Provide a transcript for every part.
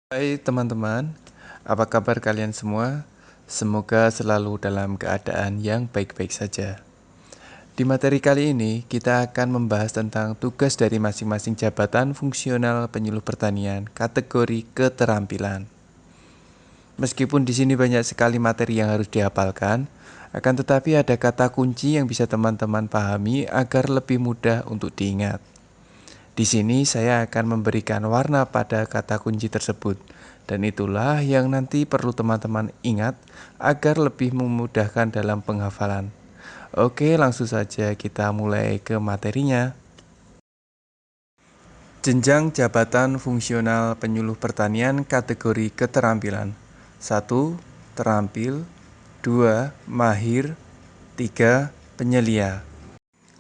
Hai teman-teman, apa kabar kalian semua? Semoga selalu dalam keadaan yang baik-baik saja. Di materi kali ini, kita akan membahas tentang tugas dari masing-masing jabatan fungsional penyuluh pertanian, kategori keterampilan. Meskipun di sini banyak sekali materi yang harus dihafalkan, akan tetapi ada kata kunci yang bisa teman-teman pahami agar lebih mudah untuk diingat. Di sini saya akan memberikan warna pada kata kunci tersebut, dan itulah yang nanti perlu teman-teman ingat agar lebih memudahkan dalam penghafalan. Oke, langsung saja kita mulai ke materinya. Jenjang jabatan fungsional penyuluh pertanian kategori keterampilan. 1. Terampil. 2. Mahir. 3. Penyelia.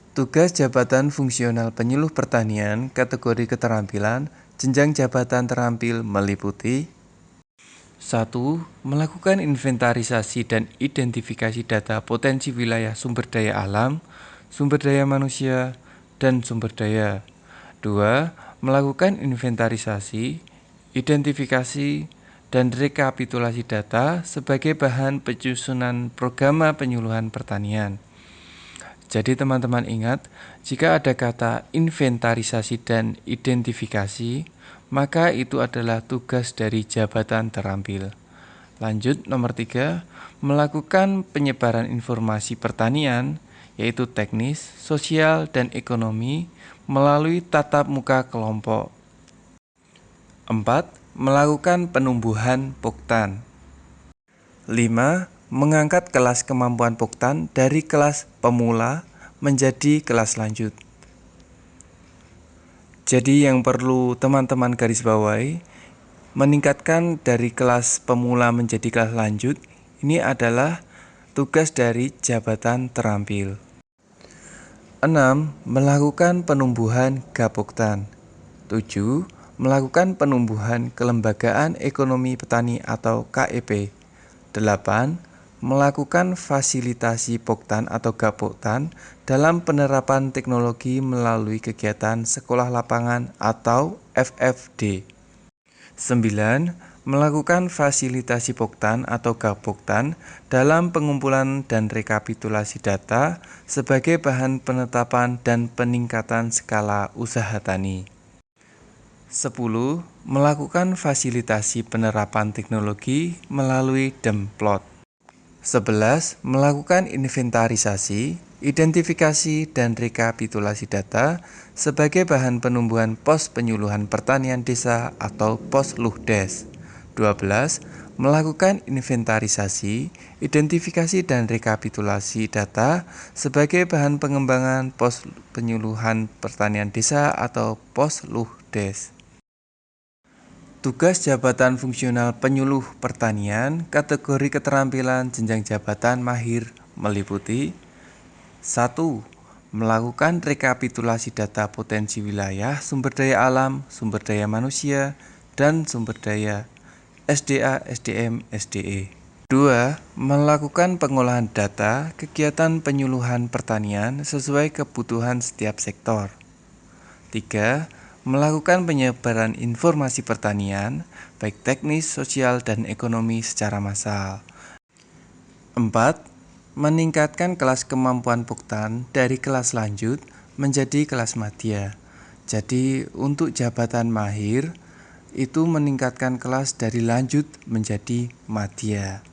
Tugas jabatan fungsional penyuluh pertanian kategori keterampilan jenjang jabatan terampil meliputi 1. Melakukan inventarisasi dan identifikasi data potensi wilayah sumber daya alam, sumber daya manusia, dan sumber daya. 2. Melakukan inventarisasi, identifikasi, dan rekapitulasi data sebagai bahan penyusunan program penyuluhan pertanian. Jadi teman-teman ingat, jika ada kata inventarisasi dan identifikasi, maka itu adalah tugas dari jabatan terampil. Lanjut, nomor 3, melakukan penyebaran informasi pertanian, yaitu teknis, sosial, dan ekonomi, melalui tatap muka kelompok. 4. Melakukan penumbuhan poktan. 5. Mengangkat kelas kemampuan poktan dari kelas pemula menjadi kelas lanjut. Jadi yang perlu teman-teman garis bawahi, meningkatkan dari kelas pemula menjadi kelas lanjut, ini adalah tugas dari jabatan terampil. 6. Melakukan penumbuhan gapoktan. 7. Melakukan penumbuhan kelembagaan ekonomi petani atau KEP. 8. Melakukan fasilitasi poktan atau gapoktan dalam penerapan teknologi melalui kegiatan sekolah lapangan atau FFD. 9. Melakukan fasilitasi poktan atau gapoktan dalam pengumpulan dan rekapitulasi data sebagai bahan penetapan dan peningkatan skala usaha tani. 10. Melakukan fasilitasi penerapan teknologi melalui Demplot. 11. Melakukan inventarisasi, identifikasi, dan rekapitulasi data sebagai bahan penumbuhan pos penyuluhan pertanian desa atau pos Luhdes. 12. Melakukan inventarisasi, identifikasi, dan rekapitulasi data sebagai bahan pengembangan pos penyuluhan pertanian desa atau pos Luhdes. Tugas jabatan fungsional penyuluh pertanian kategori keterampilan jenjang jabatan mahir meliputi 1. Melakukan rekapitulasi data potensi wilayah sumber daya alam, sumber daya manusia, dan sumber daya SDA, SDM, SDE. 2. Melakukan pengolahan data kegiatan penyuluhan pertanian sesuai kebutuhan setiap sektor. 3. Melakukan penyebaran informasi pertanian, baik teknis, sosial, dan ekonomi secara massal. 4. Meningkatkan kelas kemampuan poktan dari kelas lanjut menjadi kelas madya. Jadi untuk jabatan mahir, itu meningkatkan kelas dari lanjut menjadi madya.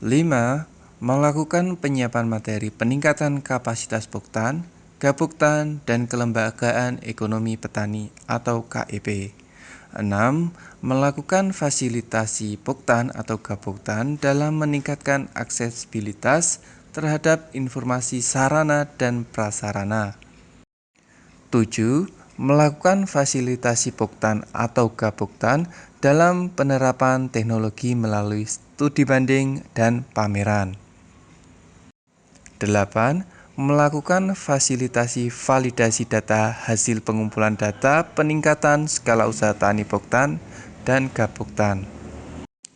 5. Melakukan penyiapan materi peningkatan kapasitas poktan, gapoktan, dan kelembagaan ekonomi petani atau KEP. 6. Melakukan fasilitasi poktan atau gapoktan dalam meningkatkan aksesibilitas terhadap informasi sarana dan prasarana. 7. Melakukan fasilitasi poktan atau gapoktan dalam penerapan teknologi melalui studi banding dan pameran. 8. Melakukan fasilitasi validasi data hasil pengumpulan data peningkatan skala usaha tani poktan dan gapoktan.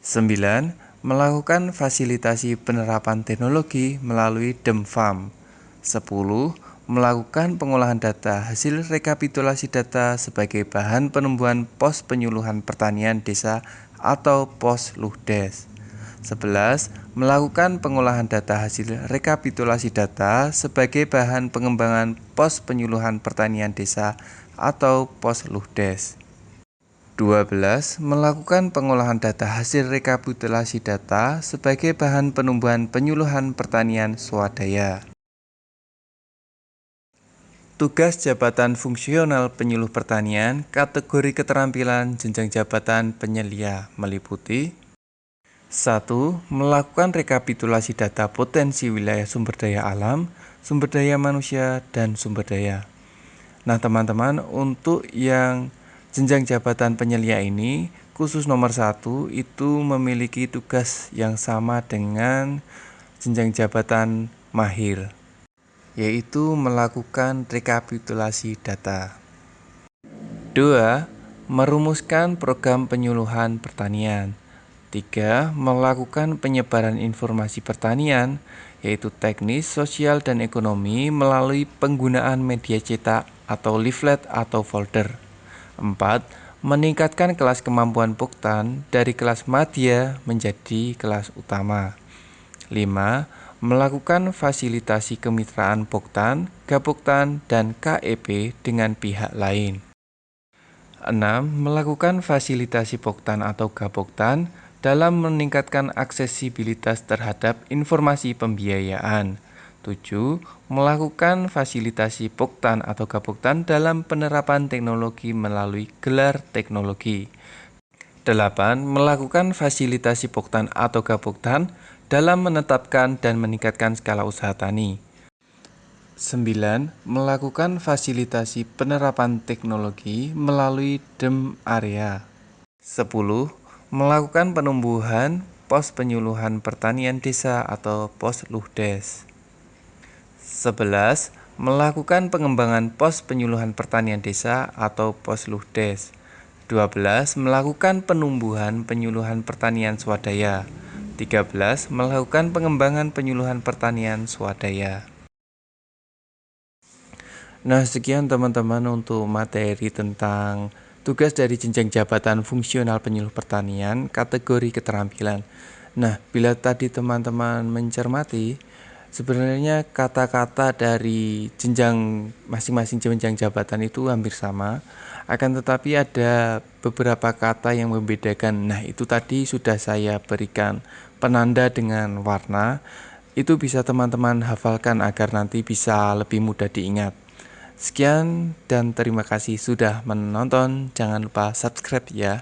9. Melakukan fasilitasi penerapan teknologi melalui Demfarm. 10. melakukan pengolahan data hasil rekapitulasi data sebagai bahan penumbuhan pos penyuluhan pertanian desa atau pos Luhdes. 11. Melakukan pengolahan data hasil rekapitulasi data sebagai bahan pengembangan pos penyuluhan pertanian desa atau pos Luhdes. 12. Melakukan pengolahan data hasil rekapitulasi data sebagai bahan penumbuhan penyuluhan pertanian swadaya. Tugas jabatan fungsional penyuluh pertanian, kategori keterampilan jenjang jabatan penyelia meliputi 1. Melakukan rekapitulasi data potensi wilayah sumber daya alam, sumber daya manusia, dan sumber daya. Nah teman-teman, untuk yang jenjang jabatan penyelia ini, khusus nomor 1 itu memiliki tugas yang sama dengan jenjang jabatan mahir, yaitu melakukan rekapitulasi data. 2. Merumuskan program penyuluhan pertanian. 3. Melakukan penyebaran informasi pertanian, yaitu teknis, sosial, dan ekonomi melalui penggunaan media cetak atau leaflet atau folder. 4. Meningkatkan kelas kemampuan Poktan dari kelas madya menjadi kelas utama. 5. Melakukan fasilitasi kemitraan Poktan, Gapoktan, dan KEP dengan pihak lain. 6. Melakukan fasilitasi Poktan atau Gapoktan dalam meningkatkan aksesibilitas terhadap informasi pembiayaan. 7. Melakukan fasilitasi Poktan atau Gapoktan dalam penerapan teknologi melalui gelar teknologi. 8. Melakukan fasilitasi Poktan atau Gapoktan dalam menetapkan dan meningkatkan skala usaha tani. 9. Melakukan fasilitasi penerapan teknologi melalui DEM area. 10. Melakukan penumbuhan pos penyuluhan pertanian desa atau pos Luhdes. 11. Melakukan pengembangan pos penyuluhan pertanian desa atau pos Luhdes. 12. Melakukan penumbuhan penyuluhan pertanian swadaya. 13. Melakukan pengembangan penyuluhan pertanian swadaya. Nah, sekian teman-teman untuk materi tentang tugas dari jenjang jabatan fungsional penyuluh pertanian, kategori keterampilan. Nah, bila tadi teman-teman mencermati, sebenarnya kata-kata dari jenjang masing-masing jenjang jabatan itu hampir sama, akan tetapi ada beberapa kata yang membedakan. Nah, itu tadi sudah saya berikan penanda dengan warna. Itu bisa teman-teman hafalkan agar nanti bisa lebih mudah diingat. Sekian dan terima kasih sudah menonton. Jangan lupa subscribe ya.